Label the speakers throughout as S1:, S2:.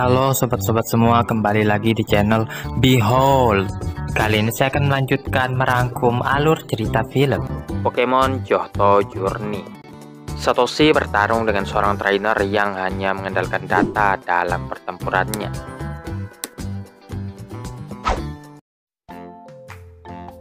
S1: Halo sobat-sobat semua, kembali lagi di channel Behold. Kali ini saya akan melanjutkan merangkum alur cerita film Pokemon Johto Journey. Satoshi bertarung dengan seorang trainer yang hanya mengandalkan data dalam pertempurannya.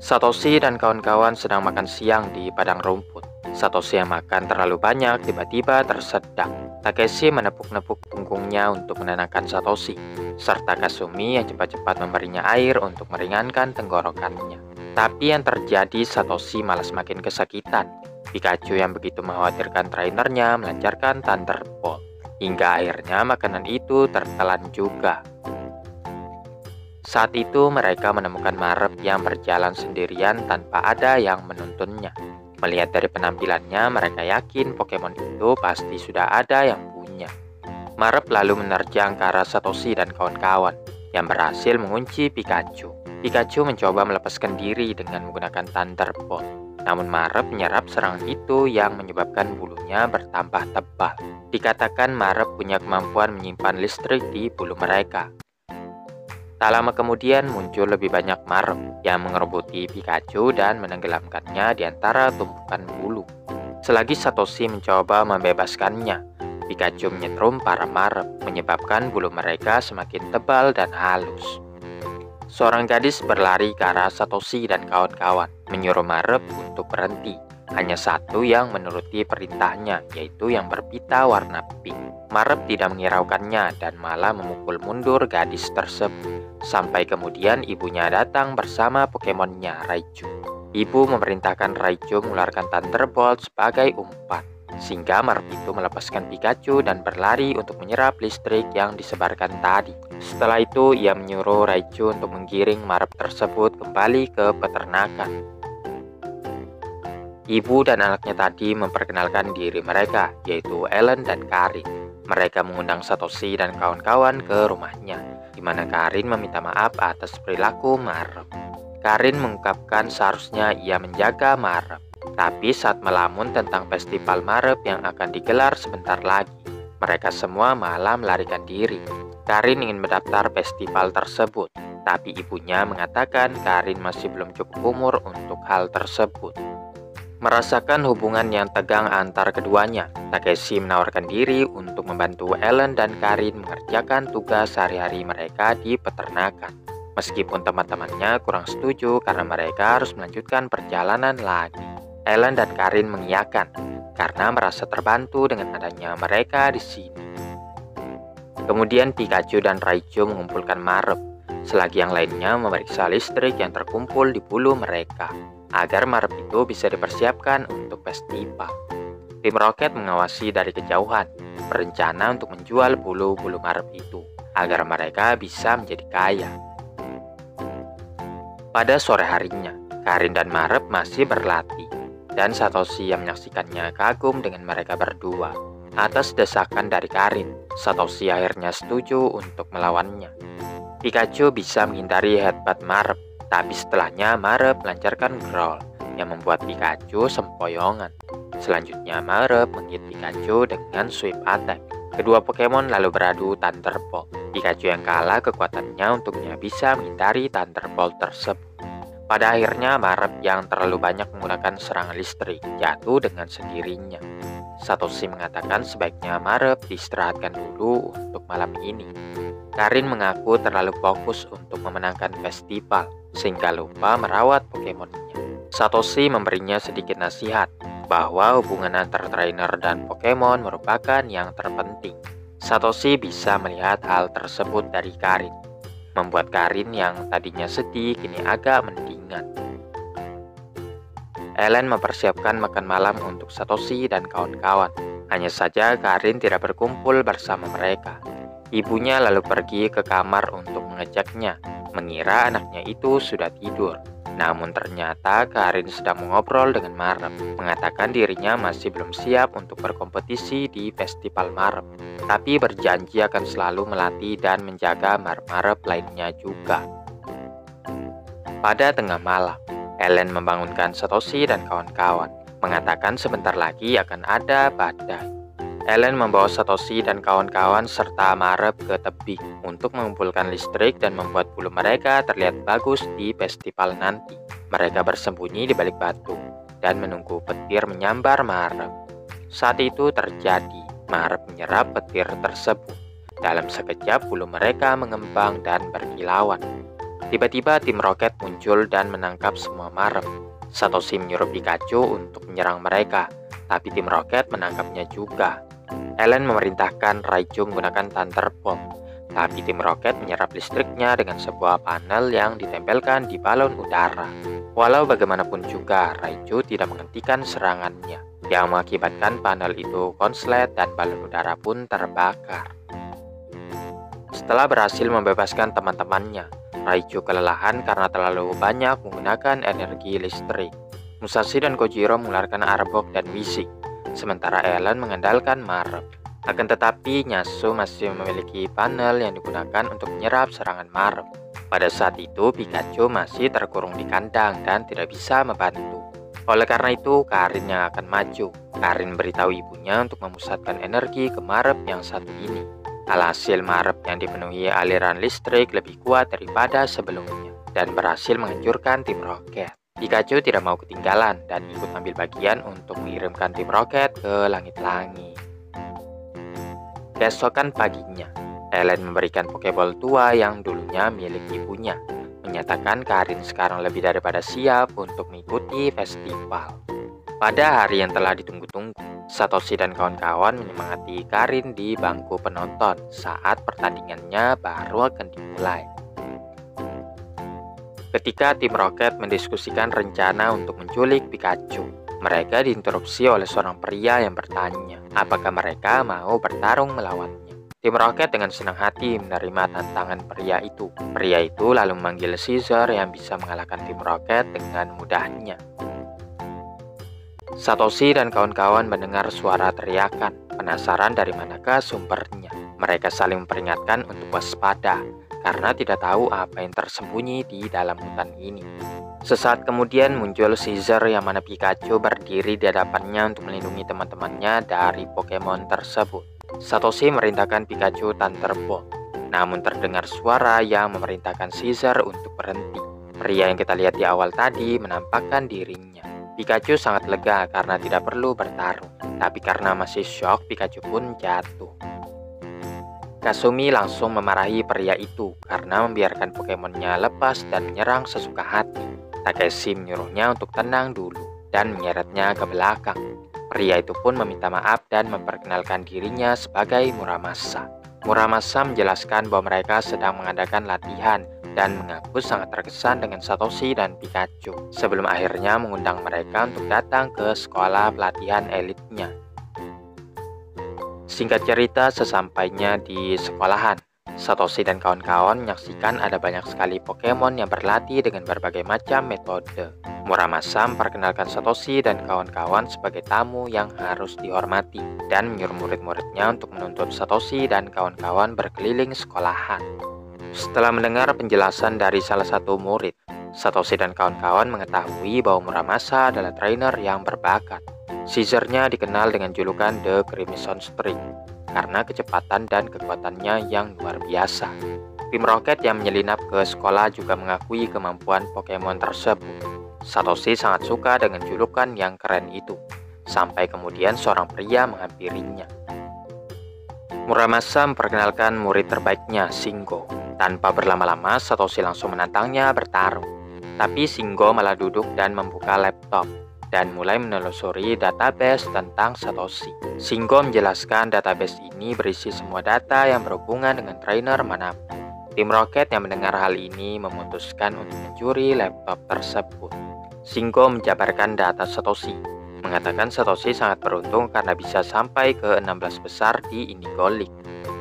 S1: Satoshi dan kawan-kawan sedang makan siang di padang rumput. Satoshi yang makan terlalu banyak tiba-tiba tersedak. Takeshi menepuk-nepuk punggungnya untuk menenangkan Satoshi, serta Kasumi yang cepat-cepat memberinya air untuk meringankan tenggorokannya. Tapi yang terjadi, Satoshi malah semakin kesakitan. Pikachu yang begitu mengkhawatirkan trainernya melancarkan Thunderbolt, hingga akhirnya makanan itu tertelan juga. Saat itu mereka menemukan Marep yang berjalan sendirian tanpa ada yang menuntunnya. Melihat dari penampilannya, mereka yakin Pokemon itu pasti sudah ada yang punya. Marep lalu menerjang ke arah Satoshi dan kawan-kawan, yang berhasil mengunci Pikachu. Pikachu mencoba melepaskan diri dengan menggunakan Thunderbolt. Namun Marep menyerap serangan itu yang menyebabkan bulunya bertambah tebal. Dikatakan Marep punya kemampuan menyimpan listrik di bulu mereka. Tak lama kemudian muncul lebih banyak Marep yang mengeroboti Pikachu dan menenggelamkannya di antara tumpukan bulu. Selagi Satoshi mencoba membebaskannya, Pikachu menyetrum para Marep, menyebabkan bulu mereka semakin tebal dan halus. Seorang gadis berlari ke arah Satoshi dan kawan-kawan, menyuruh Marep untuk berhenti. Hanya satu yang menuruti perintahnya, yaitu yang berpita warna pink. Marep tidak menghiraukannya dan malah memukul mundur gadis tersebut. Sampai kemudian ibunya datang bersama Pokemonnya, Raichu. Ibu memerintahkan Raichu mengeluarkan Thunderbolt sebagai umpan, sehingga Marep itu melepaskan Pikachu dan berlari untuk menyerap listrik yang disebarkan tadi. Setelah itu, ia menyuruh Raichu untuk menggiring Marep tersebut kembali ke peternakan. Ibu dan anaknya tadi memperkenalkan diri mereka, yaitu Ellen dan Karin. Mereka mengundang Satoshi dan kawan-kawan ke rumahnya, di mana Karin meminta maaf atas perilaku Marep. Karin mengungkapkan seharusnya ia menjaga Marep. Tapi saat melamun tentang festival Marep yang akan digelar sebentar lagi, mereka semua malah melarikan diri. Karin ingin mendaftar festival tersebut, tapi ibunya mengatakan Karin masih belum cukup umur untuk hal tersebut. Merasakan hubungan yang tegang antar keduanya, Takeshi menawarkan diri untuk membantu Ellen dan Karin mengerjakan tugas sehari-hari mereka di peternakan. Meskipun teman-temannya kurang setuju karena mereka harus melanjutkan perjalanan lagi. Ellen dan Karin mengiyakan karena merasa terbantu dengan adanya mereka di sini. Kemudian Pikachu dan Raichu mengumpulkan Marep, selagi yang lainnya memeriksa listrik yang terkumpul di bulu mereka, agar Marep itu bisa dipersiapkan untuk festival. Tim Rocket mengawasi dari kejauhan, berencana untuk menjual bulu-bulu Marep itu, agar mereka bisa menjadi kaya. Pada sore harinya, Karin dan Marep masih berlatih, dan Satoshi yang menyaksikannya kagum dengan mereka berdua. Atas desakan dari Karin, Satoshi akhirnya setuju untuk melawannya. Pikachu bisa menghindari headbutt Marep, tapi setelahnya Marep melancarkan growl yang membuat Pikachu sempoyongan. Selanjutnya Marep menghit Pikachu dengan sweep attack. Kedua Pokemon lalu beradu Thunderbolt. Pikachu yang kalah kekuatannya untuknya bisa menghindari Thunderbolt tersebut. Pada akhirnya Marep yang terlalu banyak menggunakan serangan listrik jatuh dengan sendirinya. Satoshi mengatakan sebaiknya Marep diistirahatkan dulu untuk malam ini. Karin mengaku terlalu fokus untuk memenangkan festival, sehingga lupa merawat Pokemonnya. Satoshi memberinya sedikit nasihat, bahwa hubungan antar trainer dan Pokemon merupakan yang terpenting. Satoshi bisa melihat hal tersebut dari Karin, membuat Karin yang tadinya sedih kini agak mendingan. Ellen mempersiapkan makan malam untuk Satoshi dan kawan-kawan. Hanya saja Karin tidak berkumpul bersama mereka. Ibunya lalu pergi ke kamar untuk mengeceknya, mengira anaknya itu sudah tidur. Namun ternyata Karin sedang mengobrol dengan Marep, mengatakan dirinya masih belum siap untuk berkompetisi di festival Marep, tapi berjanji akan selalu melatih dan menjaga Marep-Marep lainnya juga. Pada tengah malam, Ellen membangunkan Satoshi dan kawan-kawan, mengatakan sebentar lagi akan ada badai. Ellen membawa Satoshi dan kawan-kawan serta Marep ke tebing untuk mengumpulkan listrik dan membuat bulu mereka terlihat bagus di festival nanti. Mereka bersembunyi di balik batu dan menunggu petir menyambar Marep. Saat itu terjadi, Marep menyerap petir tersebut. Dalam sekejap bulu mereka mengembang dan berkilauan. Tiba-tiba tim roket muncul dan menangkap semua Marep. Satoshi menyuruh Pikachu untuk menyerang mereka, tapi tim roket menangkapnya juga. Ellen memerintahkan Raichu menggunakan Thunder Bomb, tapi tim roket menyerap listriknya dengan sebuah panel yang ditempelkan di balon udara. Walau bagaimanapun juga, Raichu tidak menghentikan serangannya, yang mengakibatkan panel itu konslet dan balon udara pun terbakar. Setelah berhasil membebaskan teman-temannya, Raichu kelelahan karena terlalu banyak menggunakan energi listrik. Musashi dan Kojiro mengeluarkan Arbok dan Wisik, sementara Ellen mengandalkan Marep. Akan tetapi, Nyasu masih memiliki panel yang digunakan untuk menyerap serangan Marep. Pada saat itu, Pikachu masih terkurung di kandang dan tidak bisa membantu. Oleh karena itu, Karin yang akan maju. Karin beritahu ibunya untuk memusatkan energi ke Marep yang satu ini. Alhasil Marep yang dipenuhi aliran listrik lebih kuat daripada sebelumnya dan berhasil menghancurkan tim roket. Pikachu tidak mau ketinggalan dan ikut ambil bagian untuk mengirimkan tim roket ke langit-langit. Keesokan paginya, Ellen memberikan Pokeball tua yang dulunya milik ibunya, menyatakan Karin sekarang lebih daripada siap untuk mengikuti festival. Pada hari yang telah ditunggu-tunggu, Satoshi dan kawan-kawan menyemangati Karin di bangku penonton saat pertandingannya baru akan dimulai. Ketika tim roket mendiskusikan rencana untuk menculik Pikachu, mereka diinterupsi oleh seorang pria yang bertanya apakah mereka mau bertarung melawannya. Tim roket dengan senang hati menerima tantangan pria itu. Pria itu lalu memanggil Caesar yang bisa mengalahkan tim roket dengan mudahnya. Satoshi dan kawan-kawan mendengar suara teriakan, penasaran dari manakah sumbernya. Mereka saling memperingatkan untuk waspada, karena tidak tahu apa yang tersembunyi di dalam hutan ini. Sesaat kemudian muncul Caesar yang mana Pikachu berdiri di hadapannya untuk melindungi teman-temannya dari Pokemon tersebut. Satoshi merintahkan Pikachu Thunder Bomb, namun terdengar suara yang memerintahkan Caesar untuk berhenti. Pria yang kita lihat di awal tadi menampakkan dirinya. Pikachu sangat lega karena tidak perlu bertarung, tapi karena masih syok, Pikachu pun jatuh. Kasumi langsung memarahi pria itu karena membiarkan Pokemonnya lepas dan menyerang sesuka hati. Takeshi menyuruhnya untuk tenang dulu dan menyeretnya ke belakang. Pria itu pun meminta maaf dan memperkenalkan dirinya sebagai Muramasa. Muramasa menjelaskan bahwa mereka sedang mengadakan latihan dan mengaku sangat terkesan dengan Satoshi dan Pikachu sebelum akhirnya mengundang mereka untuk datang ke sekolah pelatihan elitnya. Singkat cerita, sesampainya di sekolahan, Satoshi dan kawan-kawan menyaksikan ada banyak sekali Pokemon yang berlatih dengan berbagai macam metode. Muramasa memperkenalkan Satoshi dan kawan-kawan sebagai tamu yang harus dihormati dan menyuruh murid-muridnya untuk menuntun Satoshi dan kawan-kawan berkeliling sekolahan. Setelah mendengar penjelasan dari salah satu murid, Satoshi dan kawan-kawan mengetahui bahwa Muramasa adalah trainer yang berbakat. Caesar-nya dikenal dengan julukan The Crimson Streak karena kecepatan dan kekuatannya yang luar biasa. Tim roket yang menyelinap ke sekolah juga mengakui kemampuan Pokemon tersebut. Satoshi sangat suka dengan julukan yang keren itu, sampai kemudian seorang pria menghampirinya. Muramasa memperkenalkan murid terbaiknya, Shingo. Tanpa berlama-lama, Satoshi langsung menantangnya bertarung. Tapi Shingo malah duduk dan membuka laptop dan mulai menelusuri database tentang Satoshi. Shingo menjelaskan database ini berisi semua data yang berhubungan dengan trainer manapun. Tim roket yang mendengar hal ini memutuskan untuk mencuri laptop tersebut. Shingo menjabarkan data Satoshi, mengatakan Satoshi sangat beruntung karena bisa sampai ke 16 besar di Indigo League.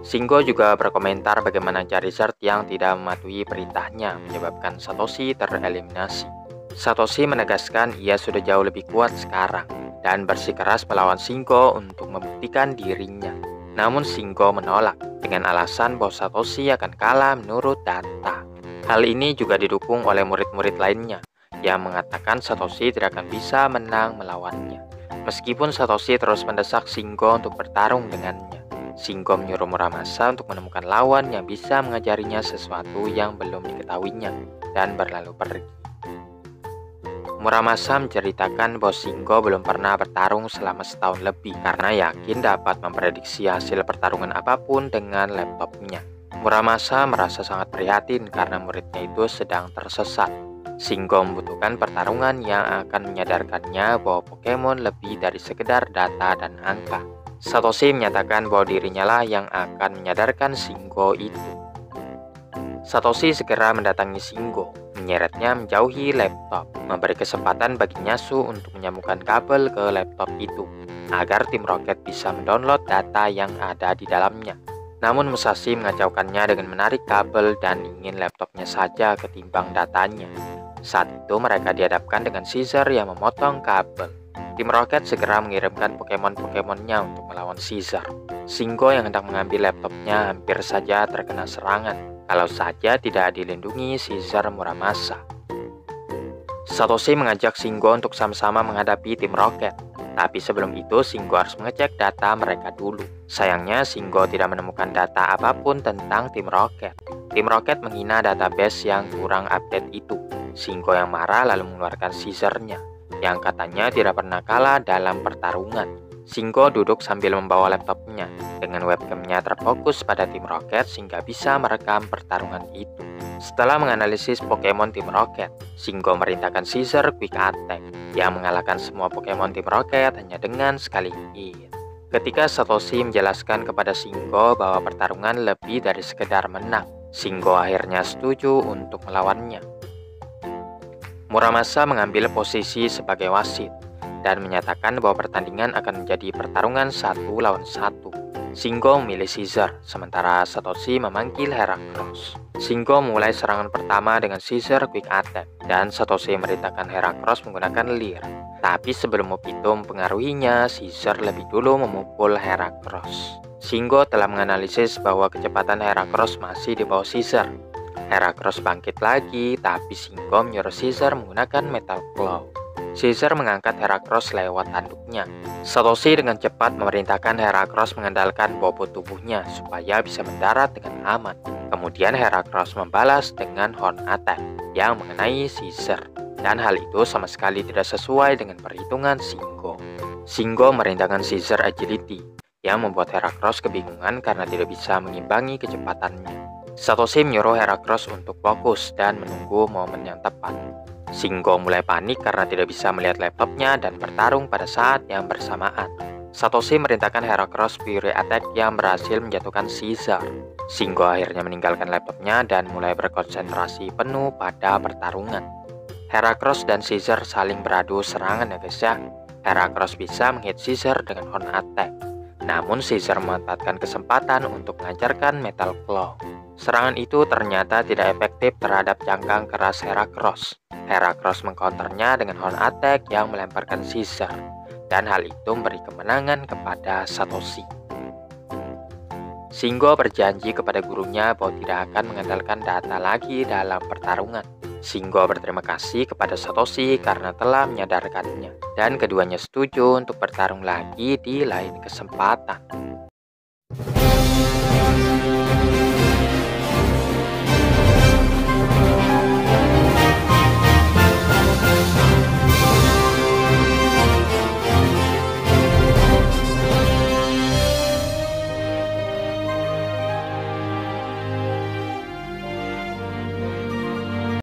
S1: Shingo juga berkomentar bagaimana Charizard yang tidak mematuhi perintahnya menyebabkan Satoshi tereliminasi. Satoshi menegaskan ia sudah jauh lebih kuat sekarang dan bersikeras melawan Shingo untuk membuktikan dirinya. Namun Shingo menolak dengan alasan bahwa Satoshi akan kalah menurut data. Hal ini juga didukung oleh murid-murid lainnya yang mengatakan Satoshi tidak akan bisa menang melawannya. Meskipun Satoshi terus mendesak Shingo untuk bertarung dengannya, Shingo menyuruh Muramasa untuk menemukan lawan yang bisa mengajarinya sesuatu yang belum diketahuinya dan berlalu pergi. Muramasa menceritakan bahwa Shingo belum pernah bertarung selama setahun lebih karena yakin dapat memprediksi hasil pertarungan apapun dengan laptopnya. Muramasa merasa sangat prihatin karena muridnya itu sedang tersesat. Shingo membutuhkan pertarungan yang akan menyadarkannya bahwa Pokemon lebih dari sekedar data dan angka. Satoshi menyatakan bahwa dirinya lah yang akan menyadarkan Shingo itu. Satoshi segera mendatangi Shingo, menyeretnya menjauhi laptop, memberi kesempatan bagi Nyasu untuk menyambungkan kabel ke laptop itu, agar tim Rocket bisa mendownload data yang ada di dalamnya. Namun Musashi mengacaukannya dengan menarik kabel dan ingin laptopnya saja ketimbang datanya. Saat itu mereka dihadapkan dengan Caesar yang memotong kabel. Tim Rocket segera mengirimkan Pokemon-Pokemonnya untuk melawan Caesar. Shingo yang hendak mengambil laptopnya hampir saja terkena serangan, kalau saja tidak dilindungi Caesar Muramasa. Satoshi mengajak Shingo untuk sama-sama menghadapi tim Rocket. Tapi sebelum itu Shingo harus mengecek data mereka dulu. Sayangnya Shingo tidak menemukan data apapun tentang tim Rocket. Tim Rocket menghina database yang kurang update itu. Shingo yang marah lalu mengeluarkan Caesar-nya, yang katanya tidak pernah kalah dalam pertarungan. Shingo duduk sambil membawa laptopnya, dengan webcamnya terfokus pada tim Rocket sehingga bisa merekam pertarungan itu. Setelah menganalisis Pokemon tim Rocket, Shingo merintahkan Caesar Quick Attack yang mengalahkan semua Pokemon tim Rocket hanya dengan sekali hit. Ketika Satoshi menjelaskan kepada Shingo bahwa pertarungan lebih dari sekedar menang, Shingo akhirnya setuju untuk melawannya. Muramasa mengambil posisi sebagai wasit dan menyatakan bahwa pertandingan akan menjadi pertarungan 1 lawan 1. Shingo memilih Caesar, sementara Satoshi memanggil Heracross. Shingo memulai serangan pertama dengan Caesar Quick Attack, dan Satoshi merintahkan Heracross menggunakan Leer. Tapi sebelum move itu mempengaruhinya, Caesar lebih dulu memukul Heracross. Shingo telah menganalisis bahwa kecepatan Heracross masih di bawah Caesar. Heracross bangkit lagi, tapi Shingo menyuruh Caesar menggunakan Metal Claw. Caesar mengangkat Heracross lewat tanduknya. Satoshi dengan cepat memerintahkan Heracross mengandalkan bobot tubuhnya supaya bisa mendarat dengan aman. Kemudian Heracross membalas dengan Horn Attack yang mengenai Caesar. Dan hal itu sama sekali tidak sesuai dengan perhitungan Shingo. Shingo merintahkan Caesar Agility yang membuat Heracross kebingungan karena tidak bisa mengimbangi kecepatannya. Satoshi menyuruh Heracross untuk fokus dan menunggu momen yang tepat. Shingo mulai panik karena tidak bisa melihat laptopnya dan bertarung pada saat yang bersamaan. Satoshi merintahkan Heracross Fury Attack yang berhasil menjatuhkan Caesar. Shingo akhirnya meninggalkan laptopnya dan mulai berkonsentrasi penuh pada pertarungan. Heracross dan Caesar saling beradu serangan ya guys ya. Heracross bisa menghit Caesar dengan Horn Attack. Namun Caesar memanfaatkan kesempatan untuk mengajarkan Metal Claw. Serangan itu ternyata tidak efektif terhadap cangkang keras Heracross. Heracross mengcounternya dengan Horn Attack yang melemparkan Caesar, dan hal itu memberi kemenangan kepada Satoshi. Shingo berjanji kepada gurunya bahwa tidak akan mengandalkan data lagi dalam pertarungan. Shingo berterima kasih kepada Satoshi karena telah menyadarkannya, dan keduanya setuju untuk bertarung lagi di lain kesempatan.